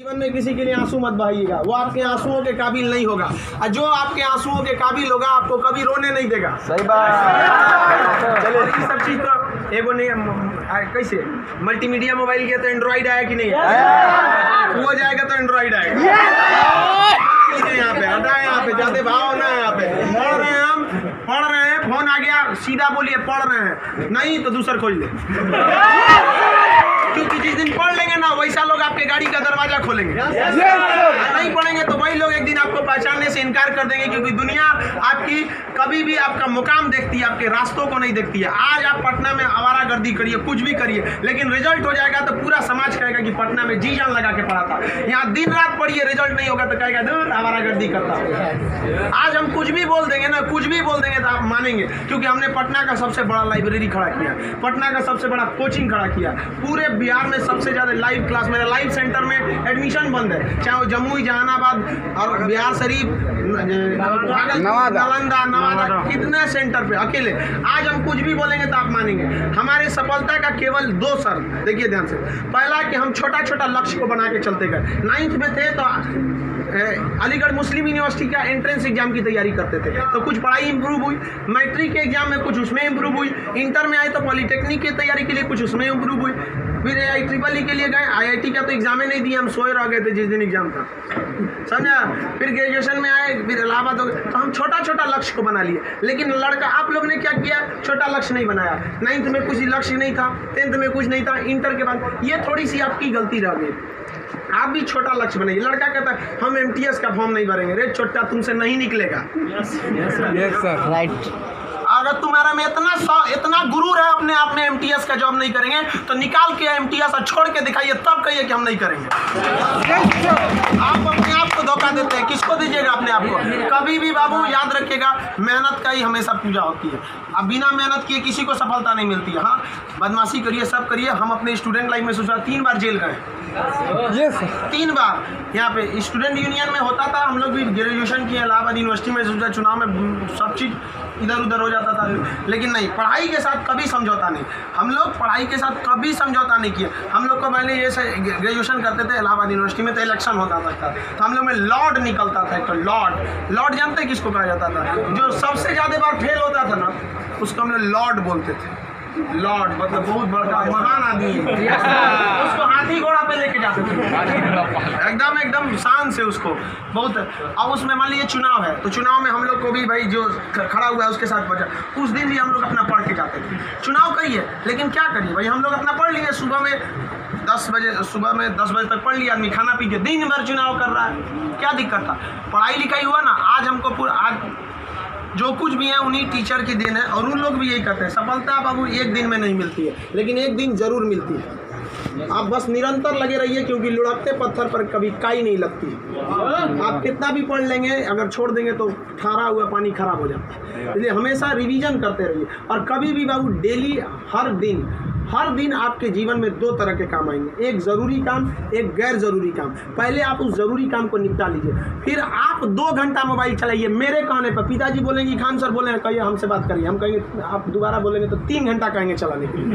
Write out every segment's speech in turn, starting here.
जीवन में किसी के लिए आंसू मत बहाइएगा, वो आपके आंसुओं के काबिल नहीं होगा, और जो आपके आंसुओं के काबिल होगा आपको कभी रोने नहीं देगा। सही बात। चलिए ये सब चीज तो एगो नहीं कैसे मल्टीमीडिया मोबाइल किया तो एंड्रॉइड आया कि नहीं आया, वो जाएगा तो एंड्रॉइड आएगा। यहाँ पे हटा, यहाँ पे जाते भाव ना, यहाँ पे पढ़ रहे हैं, हम पढ़ रहे हैं, फोन आ गया सीधा बोलिए पढ़ रहे हैं, नहीं तो दूसरा खोल ले, क्योंकि जिस दिन पढ़ लेंगे ना वैसा लोग आपके गाड़ी का दरवाजा खोलेंगे। नहीं पढ़ेंगे तो वही लोग एक दिन आपको पहचानने से इनकार कर देंगे, क्योंकि दुनिया आपकी कभी भी आपका मुकाम देखती है, आपके रास्तों को नहीं देखती है। आज आप पटना में आवारागर्दी करिए, कुछ भी करिए, लेकिन रिजल्ट हो जाएगा तो पूरा समाज कहेगा कि पटना में जी जान लगा के पढ़ा था। यहाँ दिन रात पढ़िए, रिजल्ट नहीं होगा तो कहेगा दूर आवारागर्दी करता है। आज हम कुछ भी बोल देंगे ना, कुछ भी बोल देंगे तो आप मानेंगे, क्योंकि हमने पटना का सबसे बड़ा लाइब्रेरी खड़ा किया, पटना का सबसे बड़ा कोचिंग खड़ा किया, पूरे बिहार में सबसे ज्यादा लाइव क्लास, मेरा लाइव सेंटर में एडमिशन बंद है, चाहे वो जमुई, जहानाबाद और बिहार शरीफ, नालंदा, नवादा, कितने सेंटर पे अकेले। आज हम कुछ भी बोलेंगे तो आप मानेंगे। हमारे सफलता का केवल 2 शर्त, देखिए ध्यान से। पहला कि हम छोटा छोटा लक्ष्य को बना के चलते गए। 9th में थे तो अलीगढ़ मुस्लिम यूनिवर्सिटी का एंट्रेंस एग्जाम की तैयारी करते थे, तो कुछ पढ़ाई इंप्रूव हुई, मैट्रिक के एग्जाम में कुछ उसमें इंप्रूव हुई, इंटर में आए तो पॉलिटेक्निक की तैयारी के लिए कुछ उसमें इंप्रूव हुई, फिर IEEE के लिए गए, IIT का तो एग्जाम ही नहीं दिया, हम सोए रह गए थे जिस दिन एग्जाम था, समझा। फिर ग्रेजुएशन में आए, फिर इलाहाबाद हो गए, तो हम छोटा छोटा लक्ष्य को बना लिए। लेकिन लड़का, आप लोग ने क्या किया, छोटा लक्ष्य नहीं बनाया। 9th में कुछ लक्ष्य नहीं था, 10th में कुछ नहीं था, इंटर के बाद ये थोड़ी सी आपकी गलती रह गई। आप भी छोटा लक्ष्य बनाइए। लड़का कहता है हम MTS का फॉर्म नहीं भरेंगे, रे छोटा तुमसे नहीं निकलेगा। Yes sir, right. अगर तुम्हारा में इतना गुरूर है अपने आप में, MTS का जॉब नहीं करेंगे तो निकाल के MTS और छोड़ के दिखाइए, तब कहिए कि हम नहीं करेंगे। आप अपने आप को धोखा देते हैं, किसको दीजिएगा अपने आप को। कभी भी बाबू याद रखिएगा, मेहनत का ही हमेशा पूजा होती है। अब बिना मेहनत किए किसी को सफलता नहीं मिलती है। हाँ, बदमाशी करिए, सब करिए। हम अपने स्टूडेंट लाइफ में सोचा 3 बार जेल गए, 3 बार। यहाँ पे स्टूडेंट यूनियन में होता था, हम लोग भी ग्रेजुएशन किए इलाहाबाद यूनिवर्सिटी में, सोचा चुनाव में सब चीज़ इधर उधर हो जाता था, लेकिन नहीं, पढ़ाई के साथ कभी समझौता नहीं। हम लोग पढ़ाई के साथ कभी समझौता नहीं किए। हम लोग को पहले ये ग्रेजुएशन करते थे इलाहाबाद यूनिवर्सिटी में, तो इलेक्शन होता था तो हम लोग में लॉर्ड निकलता था। तो लॉर्ड जानते हैं किसको कहा जाता था? जो सबसे ज़्यादा बार फेल होता था ना, उसको हम लोग लॉर्ड बोलते थे। लॉर्ड मतलब बहुत बड़ा महान आदमी है, उसको हाथी घोड़ा पे लेके जाते थे, एकदम शान से उसको बहुत। अब उसमें मान लीजिए चुनाव है, तो चुनाव में हम लोग को भी भाई जो खड़ा हुआ है उसके साथ बचा, उस दिन भी हम लोग अपना पढ़ के जाते थे। चुनाव करिए, लेकिन क्या करिए भाई, हम लोग अपना पढ़ लिए। सुबह में 10 बजे तक पढ़ लिया आदमी, खाना पी के दिन भर चुनाव कर रहा है, क्या दिक्कत था? पढ़ाई लिखाई हुआ ना। आज हमको आज जो कुछ भी है उन्हीं टीचर की देन है, और उन लोग भी यही कहते हैं सफलता बाबू एक दिन में नहीं मिलती है, लेकिन एक दिन जरूर मिलती है। आप बस निरंतर लगे रहिए, क्योंकि लुढ़कते पत्थर पर कभी काई नहीं लगती। आप कितना भी पढ़ लेंगे, अगर छोड़ देंगे तो ठहरा हुआ पानी खराब हो जाता है। इसलिए हमेशा रिवीजन करते रहिए, और कभी भी बाबू डेली, हर दिन आपके जीवन में 2 तरह के काम आएंगे, एक ज़रूरी काम, एक गैर ज़रूरी काम। पहले आप उस ज़रूरी काम को निपटा लीजिए, फिर आप 2 घंटा मोबाइल चलाइए। मेरे कहने पर पिताजी बोलेंगे खान सर बोले कहिए हमसे बात करिए, हम कहेंगे, आप दोबारा बोलेंगे तो 3 घंटा कहेंगे चलाने के लिए।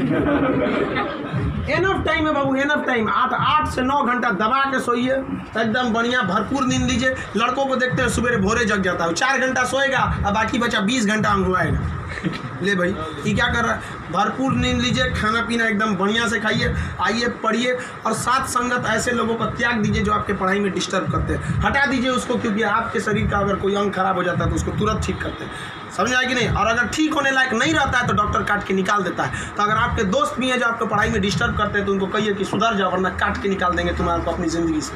एनफ टाइम है बाबू, एनफ टाइम। 8 से 9 घंटा दबा के सोइए, एकदम बढ़िया भरपूर नींद लीजिए। लड़कों को देखते हैं सुबह भोरे जग जाता है, 4 घंटा सोएगा और बाकी बचा 20 घंटा अंगुआएगा। ले भाई ये क्या कर रहा है? भरपूर नींद लीजिए, खाना पीना एकदम बढ़िया से खाइए, आइए पढ़िए, और साथ संगत ऐसे लोगों को त्याग दीजिए जो आपके पढ़ाई में डिस्टर्ब करते हैं, हटा दीजिए उसको, क्योंकि आपके शरीर का अगर कोई अंग खराब हो जाता है तो उसको तुरंत ठीक करते हैं, समझ आए कि नहीं? और अगर ठीक होने लायक नहीं रहता है तो डॉक्टर काट के निकाल देता है। तो अगर आपके दोस्त भी हैं जो आपको पढ़ाई में डिस्टर्ब करते हैं तो उनको कहिए कि सुधर जाओ, वरना काट के निकाल देंगे तुम्हारे को अपनी ज़िंदगी से।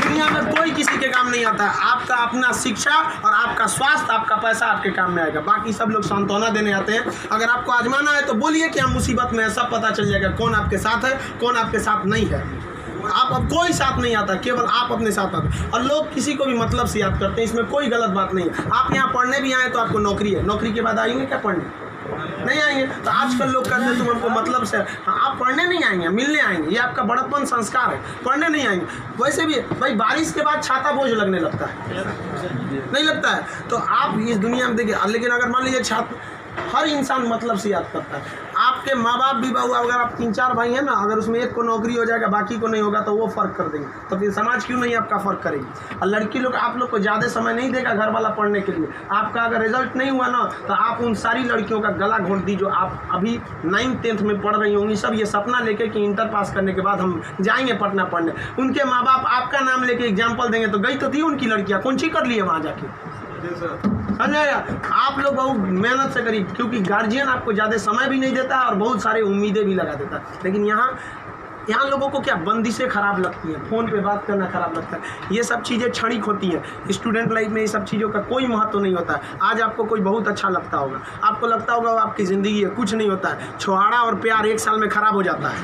दुनिया में कोई किसी के काम नहीं आता है, आपका अपना शिक्षा और आपका स्वास्थ्य, आपका पैसा आपके काम में आएगा। बाकी सब लोग सांत्वना देने आते हैं। अगर आपको आजमाना है तो बोलिए कि हम मुसीबत में है, सब पता चल जाएगा कौन आपके साथ है, कौन आपके साथ नहीं है। आप अब कोई साथ नहीं आता, केवल आप अपने साथ आते। और लोग किसी को भी मतलब से याद करते हैं, इसमें कोई गलत बात नहीं है। आप यहाँ पढ़ने भी आए तो आपको नौकरी है, नौकरी के बाद आएंगे क्या पढ़ने? नहीं आएंगे। तो आजकल लोग कहते हैं तुम हमको मतलब से, हाँ आप पढ़ने नहीं आएंगे, मिलने आएंगे, ये आपका बड़प्पन संस्कार है, पढ़ने नहीं आएंगे। वैसे भी भाई बारिश के बाद छाता बोझ लगने लगता है, नहीं लगता है? तो आप इस दुनिया में देखिए, लेकिन अगर मान लीजिए छात्र, हर इंसान मतलब से याद करता है। आप आपके माँ बाप भी बहु, अगर आप 3-4 भाई हैं ना, अगर उसमें एक को नौकरी हो जाएगा बाकी को नहीं होगा तो वो फ़र्क कर देंगे, तो फिर समाज क्यों नहीं आपका फ़र्क करेगी। और लड़की लोग आप लोग को ज़्यादा समय नहीं देगा घर वाला पढ़ने के लिए। आपका अगर रिजल्ट नहीं हुआ ना तो आप उन सारी लड़कियों का गला घोंट दी जो आप अभी 9th-10th में पढ़ रही होंगी, सब ये सपना लेके कि इंटर पास करने के बाद हम जाएंगे पटना पढ़ने। उनके माँ बाप आपका नाम लेके एग्जाम्पल देंगे तो गई तो थी उनकी लड़कियाँ, कौन सी कर लिए वहाँ जाके। समझाया, आप लोग बहुत मेहनत से करिए, क्योंकि गार्जियन आपको ज़्यादा समय भी नहीं देता है और बहुत सारे उम्मीदें भी लगा देता है। लेकिन यहाँ लोगों को क्या बंदिशें खराब लगती हैं, फ़ोन पे बात करना खराब लगता है। ये सब चीज़ें क्षणिक होती हैं। स्टूडेंट लाइफ में ये सब चीज़ों का कोई महत्व नहीं होता है। आज आपको कोई बहुत अच्छा लगता होगा, आपको लगता होगा वो आपकी ज़िंदगी है, कुछ नहीं होता है। छुहाड़ा और प्यार 1 साल में ख़राब हो जाता है।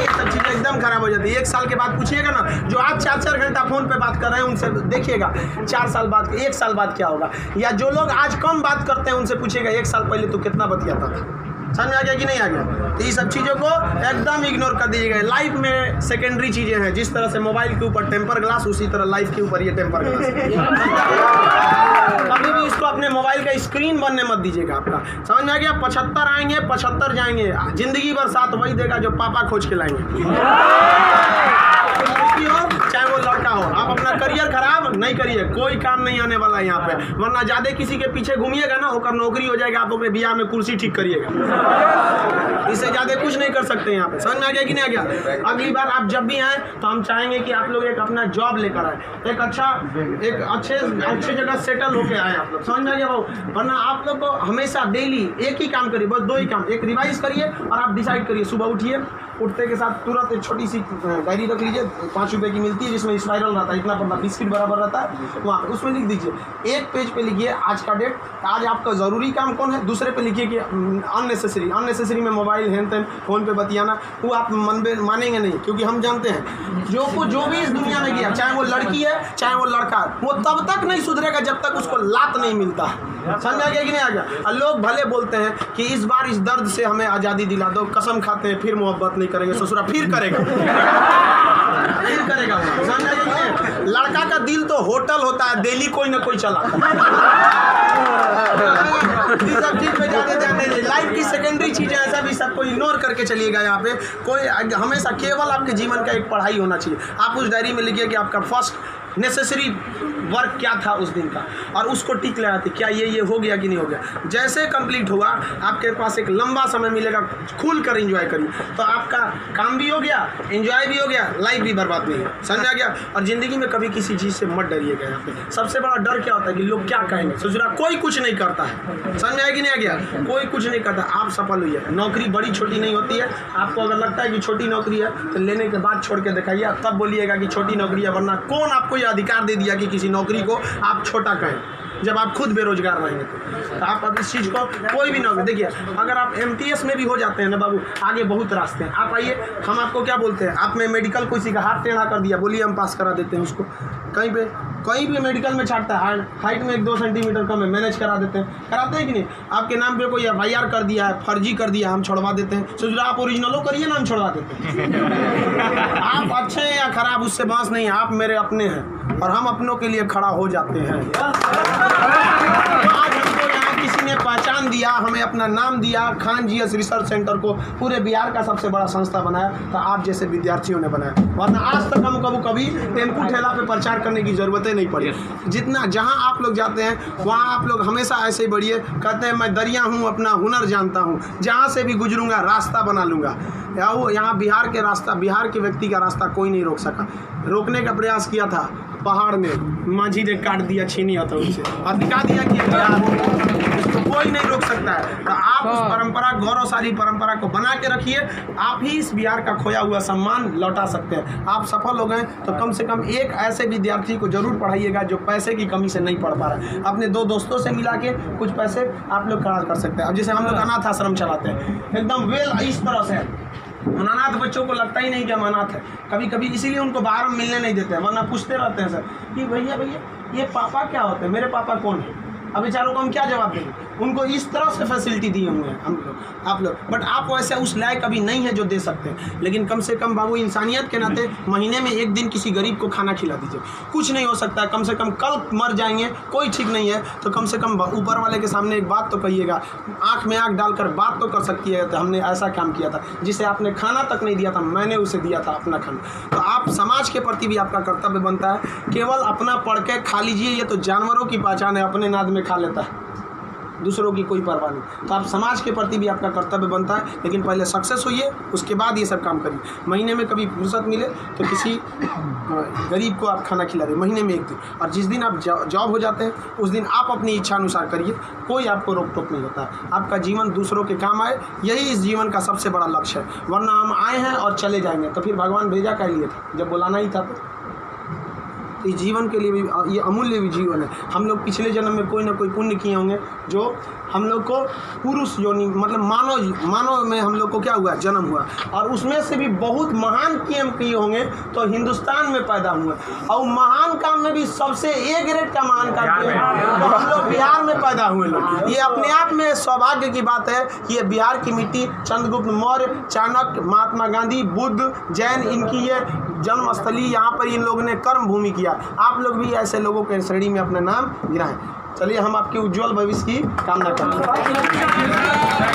सब चीज़ें एकदम खराब हो जाती है। 1 साल के बाद पूछिएगा ना, जो आज 4-4 घंटा फ़ोन पे बात कर रहे हैं उनसे देखिएगा 4 साल बाद 1 साल बाद क्या होगा। या जो लोग आज कम बात करते हैं उनसे पूछिएगा 1 साल पहले तो कितना बतियाता था। समझ आ गया कि नहीं आ गया। तो ये सब चीज़ों को एकदम इग्नोर कर दीजिएगा। लाइफ में सेकेंडरी चीज़ें हैं, जिस तरह से मोबाइल के ऊपर टेम्पर ग्लास, उसी तरह लाइफ के ऊपर ये टेम्पर ग्लास। कभी भी इसको अपने मोबाइल का स्क्रीन बनने मत दीजिएगा आपका। समझ में आ गया। 75 आएंगे 75 जाएंगे, जिंदगी भर साथ वही देगा जो पापा खोज के लाएंगे। चाहे वो लड़का हो, आप अपना करियर खराब नहीं करिए, कोई काम नहीं आने वाला है यहाँ पे। वरना ज्यादा किसी के पीछे घूमिएगा ना, होकर नौकरी हो जाएगा, आप अपने बियाह में कुर्सी ठीक करिएगा। इससे ज्यादा कुछ नहीं कर सकते यहाँ पे। समझ में आ गया कि नहीं आ गया। अगली बार आप जब भी आए तो हम चाहेंगे कि आप लोग एक अपना जॉब लेकर आए, एक अच्छे जगह सेटल होके आए आप लोग। समझ में आ गया भाऊ। वरना आप लोग को हमेशा डेली एक ही काम करिए, बस 2 ही काम। एक रिवाइज करिए और आप डिसाइड करिए, सुबह उठिए, उठते के साथ तुरंत एक छोटी सी डायरी रख लीजिए, 5 रुपए की मिलती है, जिसमें स्पाइरल रहता है, इतना बड़ा बिस्किट बराबर रहता है, वहाँ पे उसमें लिख दीजिए। एक पेज पे लिखिए आज का डेट, आज आपका ज़रूरी काम कौन है। दूसरे पे लिखिए कि अननेसेसरी में मोबाइल हैन तैन फ़ोन पे बतियाना, वो आप मानेंगे नहीं, क्योंकि हम जानते हैं जो भी इस दुनिया में गया, चाहे वो लड़की है चाहे वो लड़का है, वो तब तक नहीं सुधरेगा जब तक उसको लात नहीं मिलता है। समझ आ गया कि नहीं आ गया। लोग भले बोलते हैं कि इस बार इस दर्द से हमें आज़ादी दिला दो, कसम खाते हैं फिर मोहब्बत नहीं करेंगे, ससुरा फिर करेगा। समझ आ गया कि नहीं। लड़का का दिल तो होटल होता है, दिल्ली कोई ना कोई चलाता सब चीज पे ज़्यादा ध्यान दीजिए। लाइफ की सेकेंडरी चीज़ें ऐसा भी सबको इग्नोर करके चलिएगा। यहाँ पे कोई हमेशा केवल आपके जीवन का एक पढ़ाई होना चाहिए। आप उस डायरी में लिखिए कि आपका फर्स्ट नेसेसरी वर्क क्या था उस दिन का, और उसको टिक लगाते क्या ये हो गया कि नहीं हो गया। जैसे कंप्लीट हुआ आपके पास एक लंबा समय मिलेगा, खुल कर एंजॉय करिए, तो आपका काम भी हो गया, एंजॉय भी हो गया, लाइफ भी बर्बाद नहीं है। समझ आ गया। और ज़िंदगी में कभी किसी चीज़ से मत डरिएगा। यहाँ पे सबसे बड़ा डर क्या होता है कि लोग क्या कहेंगे। ससुरा कोई कुछ नहीं करता है। समझ आया कि नहीं आ गया। कोई कुछ नहीं करता, आप सफल हुई है। नौकरी बड़ी छोटी नहीं होती है। आपको अगर लगता है कि छोटी नौकरी है तो लेने के बाद छोड़ के दिखाइए, तब बोलिएगा कि छोटी नौकरी है। वरना कौन आपको अधिकार दे दिया कि किसी नौकरी को आप छोटा कहें, जब आप खुद बेरोजगार रहेंगे तो आप अब इस चीज़ को कोई भी नौकरी देखिए। अगर आप MTS में भी हो जाते हैं ना बाबू, आगे बहुत रास्ते हैं। आप आइए, हम आपको क्या बोलते हैं, आप में मेडिकल किसी का हाथ टेढ़ा कर दिया, बोलिए हम पास करा देते हैं उसको। कहीं भी मेडिकल में छाटता है, हाइट में 1-2 सेंटीमीटर कम है, मैनेज करा देते हैं। कराते हैं कि नहीं। आपके नाम पे कोई FIR कर दिया है, फर्जी कर दिया, हम छोड़वा देते हैं। सोच आप ओरिजिनलो करिए ना, हम छोड़वा देते हैं। आप अच्छे हैं या खराब उससे बात नहीं है, आप मेरे अपने हैं और हम अपनों के लिए खड़ा हो जाते हैं। आज हमको यहाँ किसी ने पहचान दिया, हमें अपना नाम दिया, खान GS रिसर्च सेंटर को पूरे बिहार का सबसे बड़ा संस्था बनाया, तो आप जैसे विद्यार्थियों ने बनाया। वरना आज तक हम कभी टेम्पू ठेला पे प्रचार करने की ज़रूरत नहीं पड़ी। जितना जहाँ आप लोग जाते हैं वहाँ आप लोग हमेशा ऐसे ही बढ़िए। कहते हैं मैं दरिया हूँ, अपना हुनर जानता हूँ, जहाँ से भी गुजरूंगा रास्ता बना लूँगा। यहाँ बिहार के व्यक्ति का रास्ता कोई नहीं रोक सका। रोकने का प्रयास किया था पहाड़ में, माझी ने काट दिया छीनी हथौड़ी से और दिखा दिया कि इसको कोई नहीं रोक सकता है। तो आप उस परंपरा, गौरवशाली परंपरा को बना के रखिए। आप ही इस बिहार का खोया हुआ सम्मान लौटा सकते हैं। आप सफल हो गए तो कम से कम एक ऐसे विद्यार्थी को जरूर पढ़ाइएगा जो पैसे की कमी से नहीं पढ़ पा रहा है। अपने 2 दोस्तों से मिला के कुछ पैसे आप लोग खर्च कर सकते हैं। अब जैसे हम लोग अनाथ आश्रम चलाते हैं, एकदम इस तरह से अनाथ बच्चों को लगता ही नहीं कि हम अनाथ है। कभी कभी इसीलिए उनको बाहर हम मिलने नहीं देते हैं, वरना पूछते रहते हैं सर कि भैया ये पापा क्या होते हैं, मेरे पापा कौन है। अब बेचारों को हम क्या जवाब देंगे। उनको इस तरह से फैसिलिटी दिए हुए हैं हम लोग, आप लोग, बट आप वैसे उस लायक अभी नहीं है जो दे सकते हैं। लेकिन कम से कम बाबू इंसानियत के नाते महीने में एक दिन किसी गरीब को खाना खिला दीजिए। कुछ नहीं हो सकता है, कम से कम कल मर जाएंगे, कोई ठीक नहीं है, तो कम से कम ऊपर वाले के सामने एक बात तो कहिएगा, आँख में आँख डालकर बात तो कर सकती है, तो हमने ऐसा काम किया था जिसे आपने खाना तक नहीं दिया था, मैंने उसे दिया था अपना खाना। तो आप समाज के प्रति भी आपका कर्तव्य बनता है। केवल अपना पढ़ के खा लीजिए, ये तो जानवरों की पहचान है, अपने नाद में खा लेता है, दूसरों की कोई परवाह नहीं। तो आप समाज के प्रति भी आपका कर्तव्य बनता है, लेकिन पहले सक्सेस होइए, उसके बाद ये सब काम करिए। महीने में कभी फुर्सत मिले तो किसी गरीब को आप खाना खिला दें, महीने में एक दिन। और जिस दिन आप जॉब हो जाते हैं उस दिन आप अपनी इच्छा अनुसार करिए, कोई आपको रोक टोक नहीं होता है। आपका जीवन दूसरों के काम आए, यही इस जीवन का सबसे बड़ा लक्ष्य है। वरना हम आए हैं और चले जाएंगे, तो फिर भगवान भेजा क्या लिए था, जब बुलाना ही था। तो इस जीवन के लिए भी ये अमूल्य भी जीवन है। हम लोग पिछले जन्म में कोई ना कोई पुण्य किए होंगे जो हम लोग को पुरुष योनि मतलब मानव में हम लोग को क्या हुआ, जन्म हुआ, और उसमें से भी बहुत महान काम किए होंगे तो हिंदुस्तान में पैदा हुए। और महान काम में भी सबसे ए ग्रेड का महान काम किए तो हम लोग बिहार में पैदा हुए लोग। ये अपने आप में सौभाग्य की बात है। ये बिहार की मिट्टी, चंद्रगुप्त मौर्य, चाणक्य, महात्मा गांधी, बुद्ध, जैन, इनकी ये जन्मस्थली, यहाँ पर इन लोगों ने कर्म भूमि किया। आप लोग भी ऐसे लोगों के श्रेणी में अपना नाम गिराएं। चलिए हम आपके उज्जवल भविष्य की कामना करते हैं।